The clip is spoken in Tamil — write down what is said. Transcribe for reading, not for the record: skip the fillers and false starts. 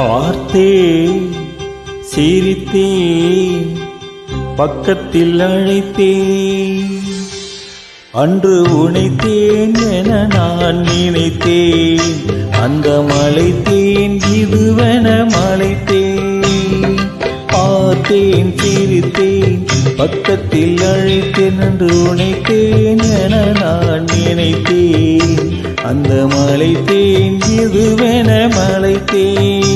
பார்த்தேன், சிரித்தேன், பக்கத்தில் அழைத்தேன். அன்று உனைத்தேன் என நான் நினைத்தேன். அந்த மலைத்தேன் இதுவென மலைத்தேன். பார்த்தேன், சிரித்தேன், பக்கத்தில் அழைத்தேன். அன்று உனைத்தேன் என நான் நினைத்தேன். அந்த மலைத்தேன் இதுவென மலைத்தேன்.